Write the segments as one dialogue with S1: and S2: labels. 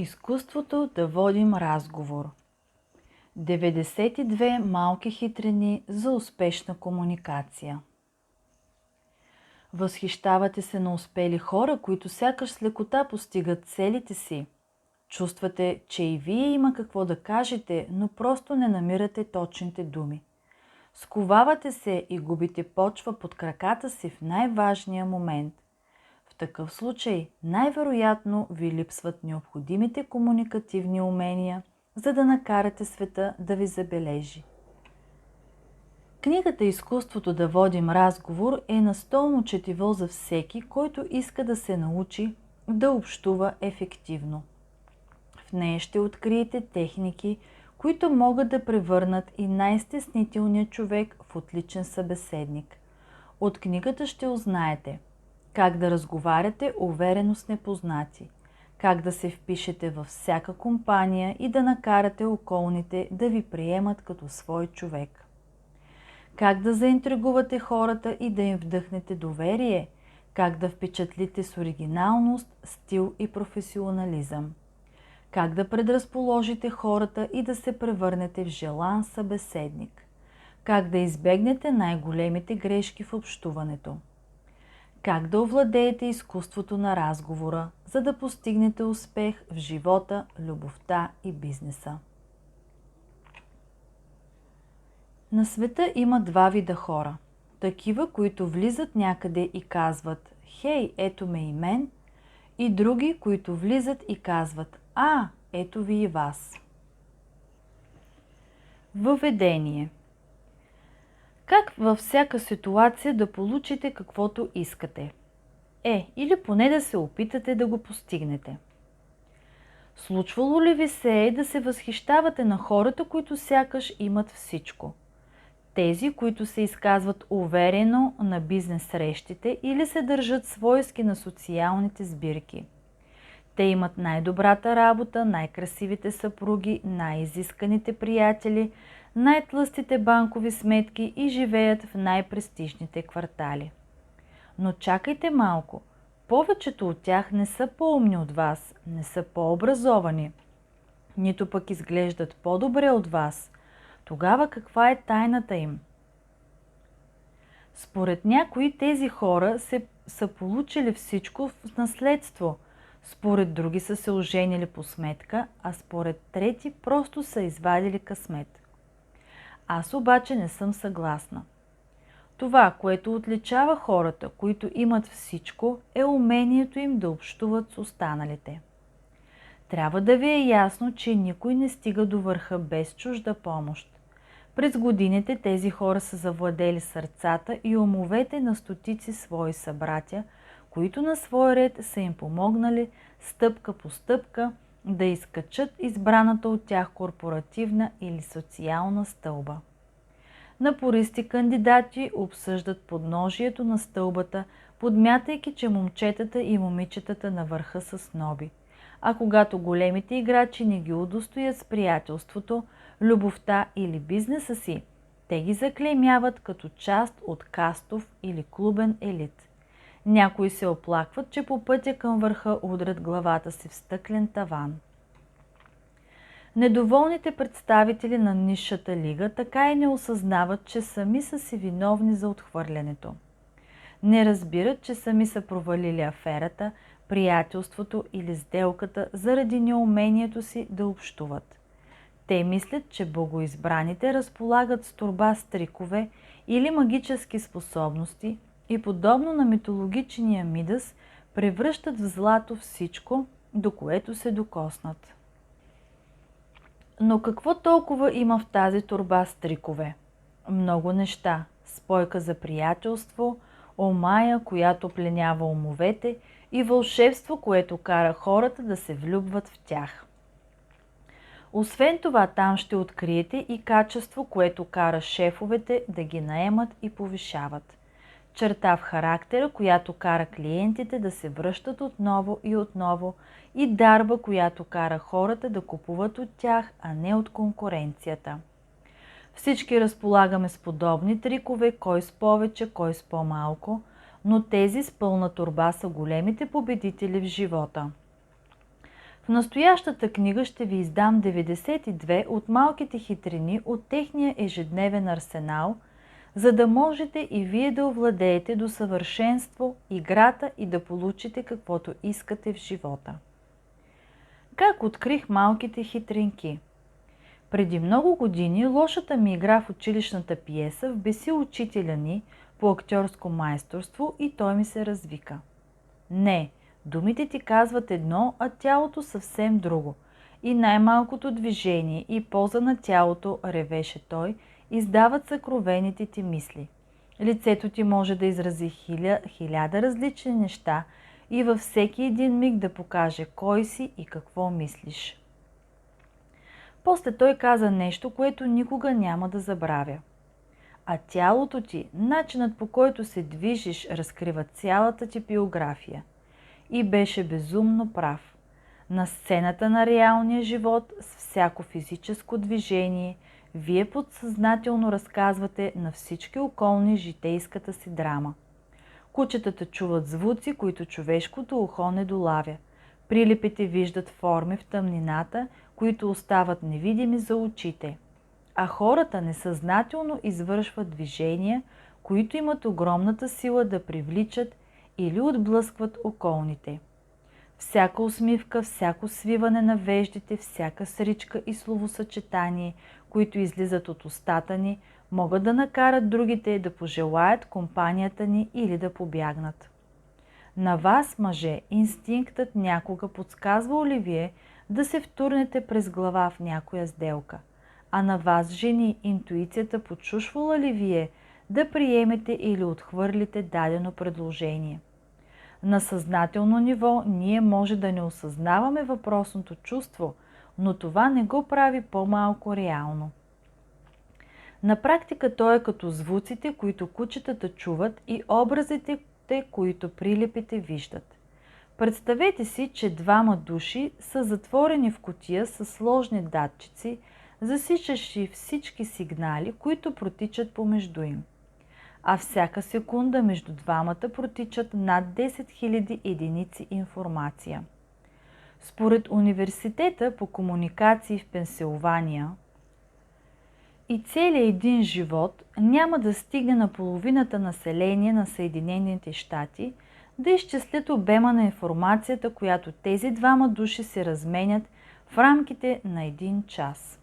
S1: Изкуството да водим разговор. 92 малки хитрини за успешна комуникация. Възхищавате се на успели хора, които сякаш с лекота постигат целите си. Чувствате, че и вие има какво да кажете, но просто не намирате точните думи. Сковавате се и губите почва под краката си в най-важния момент. В такъв случай най-вероятно ви липсват необходимите комуникативни умения, за да накарате света да ви забележи. Книгата "Изкуството да водим разговор" е настолно четиво за всеки, който иска да се научи да общува ефективно. В нея ще откриете техники, които могат да превърнат и най-стеснителния човек в отличен събеседник. От книгата ще узнаете как да разговаряте уверено с непознати, как да се впишете във всяка компания и да накарате околните да ви приемат като свой човек. Как да заинтригувате хората и да им вдъхнете доверие, как да впечатлите с оригиналност, стил и професионализъм. Как да предразположите хората и да се превърнете в желан събеседник. Как да избегнете най-големите грешки в общуването. Как да овладеете изкуството на разговора, за да постигнете успех в живота, любовта и бизнеса. На света има два вида хора. Такива, които влизат някъде и казват: "Хей, ето ме и мен", и други, които влизат и казват: "А, ето ви и вас". Въведение. Как във всяка ситуация да получите каквото искате? Или поне да се опитате да го постигнете. Случвало ли ви се да се възхищавате на хората, които сякаш имат всичко? Тези, които се изказват уверено на бизнес срещите или се държат свойски на социалните сбирки. Те имат най-добрата работа, най-красивите съпруги, най-изисканите приятели, най-тлъстите банкови сметки и живеят в най-престижните квартали. Но чакайте малко, повечето от тях не са по-умни от вас, не са по-образовани, нито пък изглеждат по-добре от вас. Тогава каква е тайната им? Според някои тези хора са получили всичко в наследство, според други са се оженили по сметка, а според трети просто са извадили късмет. Аз обаче не съм съгласна. Това, което отличава хората, които имат всичко, е умението им да общуват с останалите. Трябва да ви е ясно, че никой не стига до върха без чужда помощ. През годините тези хора са завладели сърцата и умовете на стотици свои събратя, които на свой ред са им помогнали стъпка по стъпка да изкачат избраната от тях корпоративна или социална стълба. Напористи кандидати обсъждат подножието на стълбата, подмятайки, че момчетата и момичетата на върха са сноби. А когато големите играчи не ги удостоят с приятелството, любовта или бизнеса си, те ги заклеймяват като част от кастов или клубен елит. Някои се оплакват, че по пътя към върха удрят главата си в стъклен таван. Недоволните представители на нисшата лига така и не осъзнават, че сами са си виновни за отхвърлянето. Не разбират, че сами са провалили аферата, приятелството или сделката заради неумението си да общуват. Те мислят, че богоизбраните разполагат с торба с трикове или магически способности и подобно на митологичния Мидас превръщат в злато всичко, до което се докоснат. Но какво толкова има в тази торба с трикове? Много неща. Спойка за приятелство, омая, която пленява умовете, и вълшебство, което кара хората да се влюбват в тях. Освен това, там ще откриете и качество, което кара шефовете да ги наемат и повишават. Черта в характера, която кара клиентите да се връщат отново и отново, и дарба, която кара хората да купуват от тях, а не от конкуренцията. Всички разполагаме с подобни трикове, кой с повече, кой с по-малко, но тези с пълна торба са големите победители в живота. В настоящата книга ще ви издам 92 от малките хитрини от техния ежедневен арсенал, за да можете и вие да овладеете до съвършенство играта и да получите каквото искате в живота. Как открих малките хитринки? Преди много години лошата ми игра в училищната пиеса вбеси учителя ни по актьорско майсторство и той ми се развика. Не, думите ти казват едно, а тялото съвсем друго. И най-малкото движение и поза на тялото, ревеше той, издават съкровените ти мисли. Лицето ти може да изрази хиляда различни неща и във всеки един миг да покаже кой си и какво мислиш. После той каза нещо, което никога няма да забравя. А тялото ти, начинът по който се движиш, разкрива цялата ти биография. И беше безумно прав. На сцената на реалния живот, с всяко физическо движение, вие подсъзнателно разказвате на всички околни житейската си драма. Кучетата чуват звуци, които човешкото ухо не долавя. Прилепите виждат форми в тъмнината, които остават невидими за очите. А хората несъзнателно извършват движения, които имат огромната сила да привличат или отблъскват околните. Всяка усмивка, всяко свиване на веждите, всяка сричка и словосъчетание, които излизат от устата ни, могат да накарат другите да пожелаят компанията ни или да побягнат. На вас, мъже, инстинктът някога подсказвал ли вие да се втурнете през глава в някоя сделка? А на вас, жени, интуицията подшушвала ли вие да приемете или отхвърлите дадено предложение? На съзнателно ниво ние може да не осъзнаваме въпросното чувство, но това не го прави по-малко реално. На практика то е като звуците, които кучетата чуват и образите, които прилепите виждат. Представете си, че двама души са затворени в кутия с сложни датчици, засичащи всички сигнали, които протичат помежду им. А всяка секунда между двамата протичат над 10 000 единици информация. Според Университета по комуникации в Пенсилвания, и целият един живот няма да стигне на половината население на Съединените щати да изчислят обема на информацията, която тези двама души се разменят в рамките на 1 час.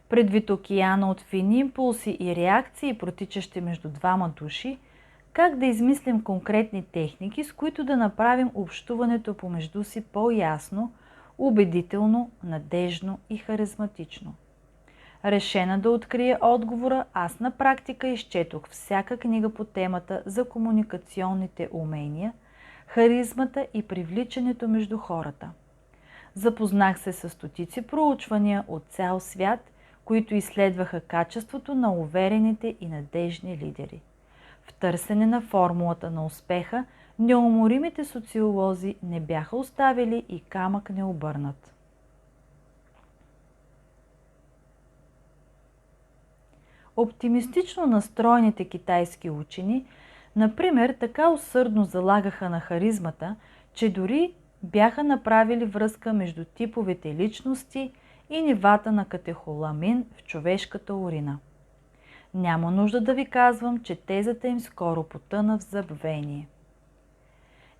S1: Предвид океана от фини импулси и реакции, протичащи между двама души, как да измислим конкретни техники, с които да направим общуването помежду си по-ясно, убедително, надежно и харизматично. Решена да открия отговора, аз на практика изчетох всяка книга по темата за комуникационните умения, харизмата и привличането между хората. Запознах се с стотици проучвания от цял свят, които изследваха качеството на уверените и надежни лидери. В търсене на формулата на успеха, неуморимите социолози не бяха оставили и камък необърнат. Оптимистично настроените китайски учени, например, така усърдно залагаха на харизмата, че дори бяха направили връзка между типовете личности и нивата на катехоламин в човешката урина. Няма нужда да ви казвам, че тезата им скоро потъна в забвение.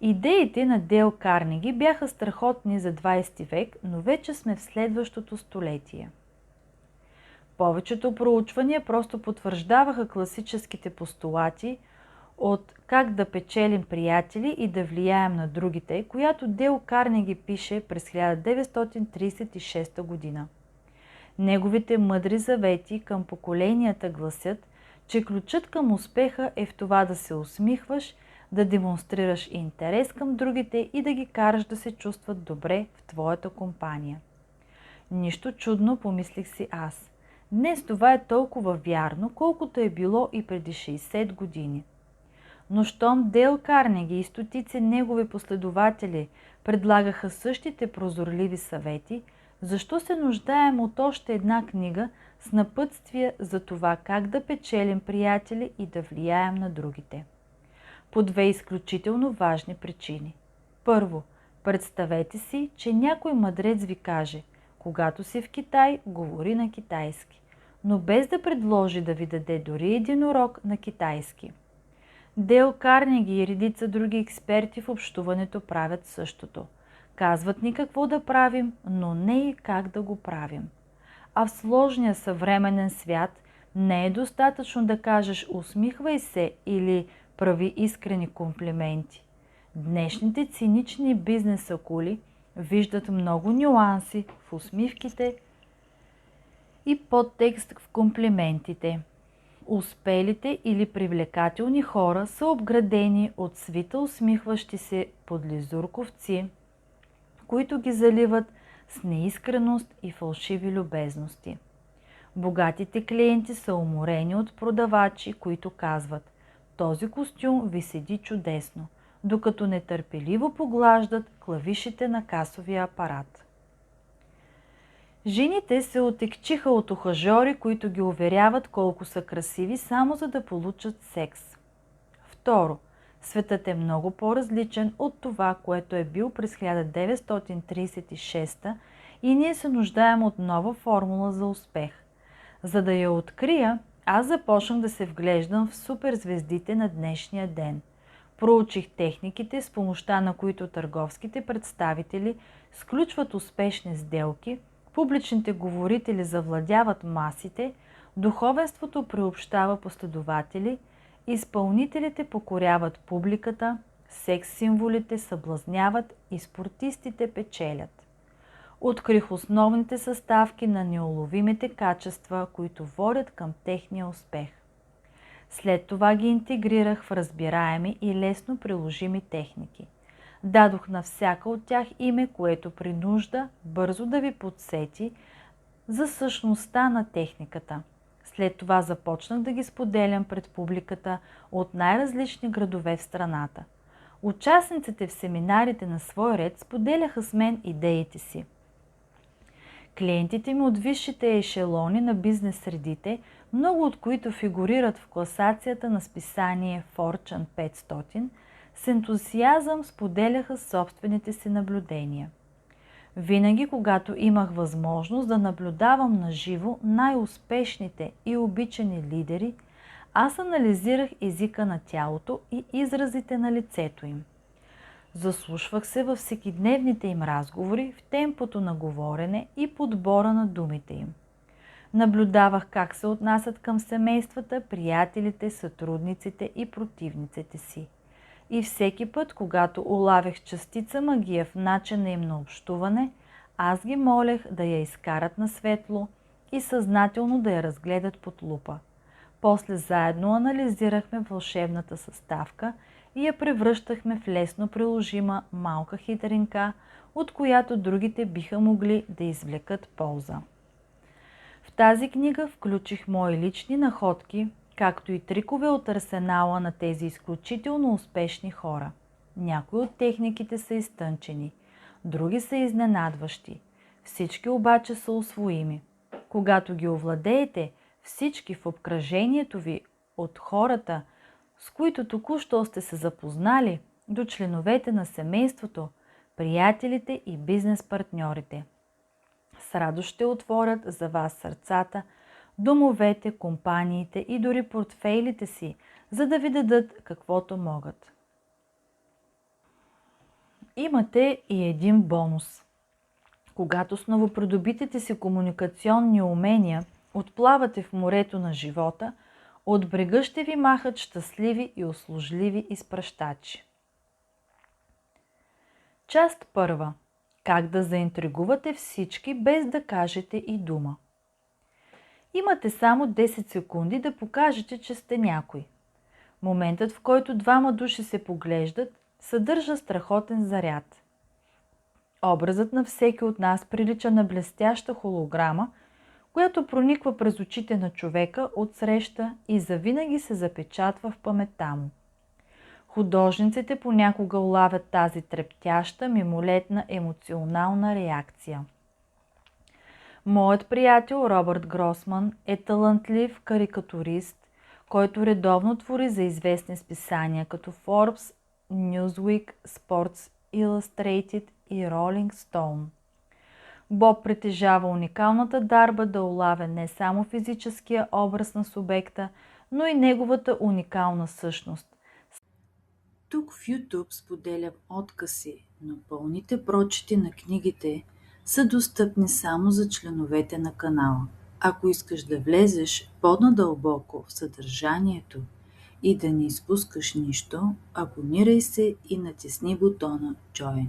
S1: Идеите на Дейл Карнеги бяха страхотни за 20 век, но вече сме в следващото столетие. Повечето проучвания просто потвърждаваха класическите постулати от как да печелим приятели и да влияем на другите, която Дейл Карнеги пише през 1936 година. Неговите мъдри завети към поколенията гласят, че ключът към успеха е в това да се усмихваш, да демонстрираш интерес към другите и да ги караш да се чувстват добре в твоята компания. Нищо чудно, помислих си аз. Днес това е толкова вярно, колкото е било и преди 60 години. Но щом Дейл Карнеги и стотици негови последователи предлагаха същите прозорливи съвети, защо се нуждаем от още една книга с напътствия за това как да печелим приятели и да влияем на другите? По 2 изключително важни причини. Първо, Представете си, че някой мъдрец ви каже: когато си в Китай, говори на китайски, но без да предложи да ви даде дори един урок на китайски. Дейл Карнеги и редица други експерти в общуването правят същото. Казват ни какво да правим, но не и как да го правим. А в сложния съвременен свят не е достатъчно да кажеш усмихвай се или прави искрени комплименти. Днешните цинични бизнес акули виждат много нюанси в усмивките и подтекст в комплиментите. Успелите или привлекателни хора са обградени от свита усмихващи се подлизурковци, които ги заливат с неискреност и фалшиви любезности. Богатите клиенти са уморени от продавачи, които казват: този костюм ви седи чудесно, докато нетърпеливо поглаждат клавишите на касовия апарат. Жените се отекчиха от ухажьори, които ги уверяват колко са красиви само за да получат секс. Второ, светът е много по-различен от това, което е бил през 1936 и ние се нуждаем от нова формула за успех. За да я открия, аз започнах да се вглеждам в суперзвездите на днешния ден. Проучих техниките, с помощта на които търговските представители сключват успешни сделки, публичните говорители завладяват масите, духовенството приобщава последователи, изпълнителите покоряват публиката, секс-символите съблазняват и спортистите печелят. Открих основните съставки на неуловимите качества, които водят към техния успех. След това ги интегрирах в разбираеми и лесно приложими техники. Дадох на всяка от тях име, което при нужда бързо да ви подсети за същността на техниката. След това започнах да ги споделям пред публиката от най-различни градове в страната. Участниците в семинарите на свой ред споделяха с мен идеите си. Клиентите ми от висшите ешелони на бизнес средите, много от които фигурират в класацията на списание Fortune 500, с ентусиазъм споделяха собствените си наблюдения. Винаги, когато имах възможност да наблюдавам наживо най-успешните и обичани лидери, аз анализирах езика на тялото и изразите на лицето им. Заслушвах се във всекидневните им разговори, в темпото на говорене и подбора на думите им. Наблюдавах как се отнасят към семействата, приятелите, сътрудниците и противниците си. И всеки път, когато улавях частица магия в начина им на общуване, аз ги молех да я изкарат на светло и съзнателно да я разгледат под лупа. После заедно анализирахме вълшебната съставка и я превръщахме в лесно приложима малка хитринка, от която другите биха могли да извлекат полза. В тази книга включих мои лични находки, както и трикове от арсенала на тези изключително успешни хора. Някои от техниките са изтънчени, други са изненадващи, всички обаче са усвоими. Когато ги овладеете, всички в обкръжението ви от хората, с които току-що сте се запознали, до членовете на семейството, приятелите и бизнес партньорите. С радост ще отворят за вас сърцата, домовете, компаниите и дори портфейлите си, за да ви дадат каквото могат. Имате и един бонус. Когато с новопридобитите си комуникационни умения отплавате в морето на живота, от брега ще ви махат щастливи и услужливи изпращачи. Част първа. Как да заинтригувате всички, без да кажете и дума. Имате само 10 секунди да покажете, че сте някой. Моментът, в който двама души се поглеждат, съдържа страхотен заряд. Образът на всеки от нас прилича на блестяща холограма, която прониква през очите на човека отсреща и завинаги се запечатва в паметта му. Художниците понякога улавят тази трептяща, мимолетна емоционална реакция. Моят приятел Робърт Гросман е талантлив карикатурист, който редовно твори за известни списания като Forbes, Newsweek, Sports Illustrated и Ролинг Стоун. Боб притежава уникалната дарба да улавя не само физическия образ на субекта, но и неговата уникална същност. Тук в YouTube споделям откъси, но пълните прочити на книгите са достъпни само за членовете на канала. Ако искаш да влезеш по-надълбоко в съдържанието и да не изпускаш нищо, абонирай се и натисни бутона Join.